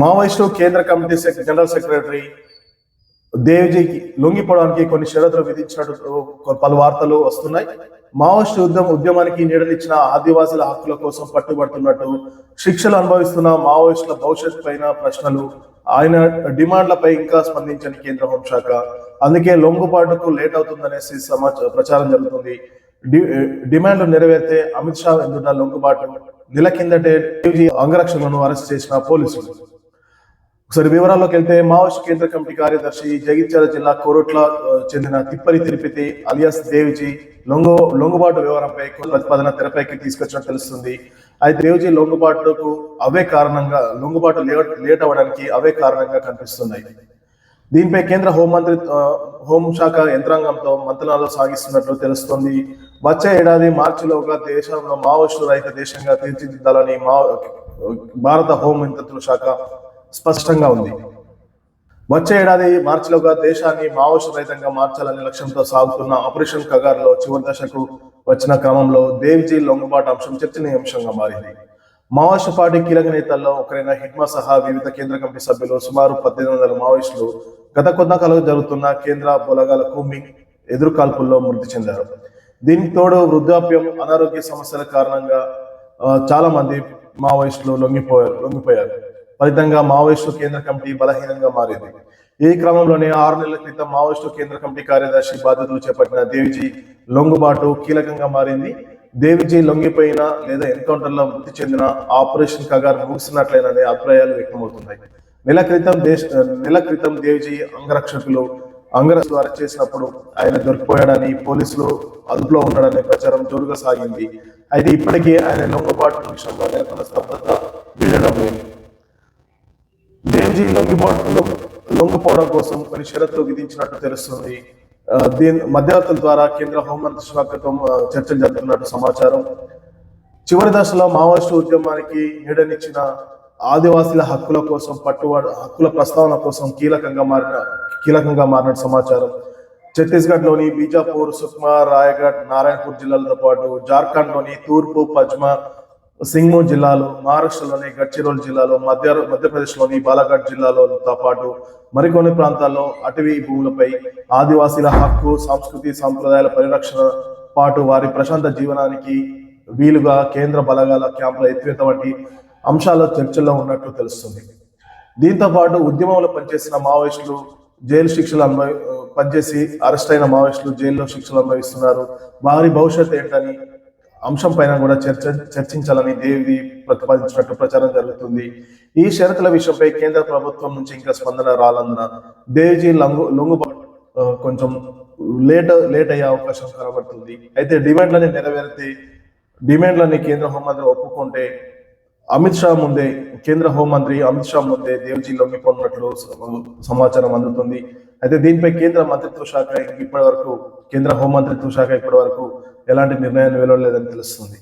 Maoist కేంద్ర committee general secretary దేవ్జీకి లొంగిపోవడానికి కొన్ని షరతులు విధించినట్టు పలు వార్తలు వస్తున్నాయి. మావోయిస్టు ఉద్యమానికి నీడనిచ్చిన ఆదివాసుల హక్కుల కోసం పట్టుబడుతున్నట్టు, శిక్షలు అనుభవిస్తున్న మావోయిస్టుల భవిష్యత్తు పైన ప్రశ్నలు, ఆయన డిమాండ్లపై ఇంకా స్పందించని కేంద్ర హోంశాఖ. అందుకే లొంగుబాటుకు లేట్ అవుతుందనేసి ప్రచారం జరుగుతుంది. డిమాండ్లు నెరవేరితే అమిత్ షా ఎందున్న లొంగుబాటు. నెల కిందటే దేవ్జీ అంగరక్షకులను అరెస్ట్ చేసిన పోలీసులు. ఒకసారి వివరాల్లోకి వెళ్తే, మావోయిస్టు కేంద్ర కమిటీ కార్యదర్శి, జగిత్యాల జిల్లా కోరుట్ల చెందిన తిప్పరి తిరుపతి అలియాస్ దేవ్జీ లొంగుబాటు వ్యవహారంపై ప్రతిపాదన తెరపైకి తీసుకొచ్చినట్టు తెలుస్తుంది. అయితే దేవ్జీ లొంగుబాటు లేట్ అవ్వడానికి అవే కారణంగా కనిపిస్తున్నాయి. దీనిపై కేంద్ర హోంశాఖ యంత్రాంగంతో మంత్రాలు సాగిస్తున్నట్లు తెలుస్తోంది. వచ్చే ఏడాది మార్చిలోగా దేశంలో మావోయిస్టు రహిత దేశంగా తీర్చిదిద్దాలని భారత హోం మంత్రిత్వ శాఖ స్పష్టంగా ఉంది. వచ్చే ఏడాది మార్చిలోగా దేశాన్ని మావోయిస్టు రహితంగా మార్చాలనే లక్ష్యంతో సాగుతున్న ఆపరేషన్ కగార్లో చివరి దశకు వచ్చిన క్రమంలో దేవ్జీ లొంగుబాటు అంశం చర్చనీయాంశంగా మారింది. మావోయిస్టు పార్టీ కీలక నేతల్లో ఒకరైన హిడ్మా సహా వివిధ కేంద్ర కమిటీ సభ్యులు సుమారు 1800 మావోయిస్టులు గత కొంతకాలం జరుగుతున్న కేంద్ర బలగాల కూంబింగ్ ఎదురుకాల్పుల్లో మృతి చెందారు. దీనికి తోడు వృద్ధాప్యం, అనారోగ్య సమస్యల కారణంగా చాలా మంది మావోయిస్టులు లొంగిపోయారు. ఫలితంగా మావోయిస్టు కేంద్ర కమిటీ బలహీనంగా మారింది. ఈ క్రమంలోనే 6 నెలల క్రితం మావోయిస్టు కేంద్ర కమిటీ కార్యదర్శి బాధ్యతలు చేపట్టిన దేవ్జీ లొంగుబాటు కీలకంగా మారింది. దేవ్జీ లొంగిపోయిన లేదా ఎన్కౌంటర్లో మృతి చెందిన ఆపరేషన్ కగార్ ముగిసినట్లేననే అభిప్రాయాలు వ్యక్తమవుతున్నాయి. నెల క్రితం దేవ్జీ అంగరక్షకులు అరెస్ట్ చేసినప్పుడు ఆయన దొరికిపోయాడని, పోలీసులు అదుపులో ఉన్నాడనే ప్రచారం జోరుగా సాగింది. అయితే ఇప్పటికీ ఆయన లొంగుబాటు విషయంలో నెలకొన్న స్తబ్దత వీడడం లేదు. దేవ్జీ లొంగిపోవడం కోసం కొన్ని షరతులు విధించినట్టు తెలుస్తుంది. దీని మధ్యవర్తుల ద్వారా కేంద్ర హోంమంత్రి శాఖతో చర్చలు జరుపుతున్నట్టు సమాచారం. చివరి దశలో మావోయిస్టు ఉద్యమానికి నీడనిచ్చిన ఆదివాసీల హక్కుల ప్రస్తావన కోసం కీలకంగా మారిన సమాచారం. ఛత్తీస్గఢ్లోని బీజాపూర్, సుక్మా, రాయగఢ్, నారాయణపూర్ జిల్లాలతో పాటు జార్ఖండ్లోని తూర్పు, పశ్చిమ సింగ్మూ జిల్లాలు, మహారాష్ట్రలోని గడ్చిరోల్ జిల్లాలో, మధ్యప్రదేశ్లోని బాలాఘాట్ జిల్లాలతో పాటు మరికొన్ని ప్రాంతాల్లో అటవీ భూములపై ఆదివాసీల హక్కు, సంస్కృతి, సంప్రదాయాల పరిరక్షణ పాటు వారి ప్రశాంత జీవనానికి వీలుగా కేంద్ర బలగాల క్యాంపుల ఎత్తివేత వంటి అంశాల చర్చల్లో ఉన్నట్లు తెలుస్తుంది. దీంతో పాటు ఉద్యమంలో పనిచేసిన మావోయిస్టులు జైలు శిక్షలు పనిచేసి అరెస్ట్ అయిన మావోయిస్టులు జైల్లో శిక్షలు అనుభవిస్తున్నారు. వారి భవిష్యత్ ఏంటని అంశం పైన కూడా చర్చించాలని దేవి ప్రతిపాదించినట్టు ప్రచారం జరుగుతుంది. ఈ షరతుల విషయంపై కేంద్ర ప్రభుత్వం నుంచి ఇంకా స్పందన రాలందున దేవ్జీ లొంగుబాటు కొంచెం లేట్ అయ్యే అవకాశం కనబడుతుంది. అయితే డిమాండ్లని కేంద్ర హోంమంత్రి ఒప్పుకుంటే కేంద్ర హోంమంత్రి అమిత్ షా ముందే దేవ్జీ లొంగిపోయినట్లు సమాచారం అందుతుంది. అయితే దీనిపై కేంద్ర హోంమంత్రిత్వ శాఖ ఇప్పటి వరకు ఎలాంటి నిర్ణయాన్ని వెలువడలేదని తెలుస్తుంది.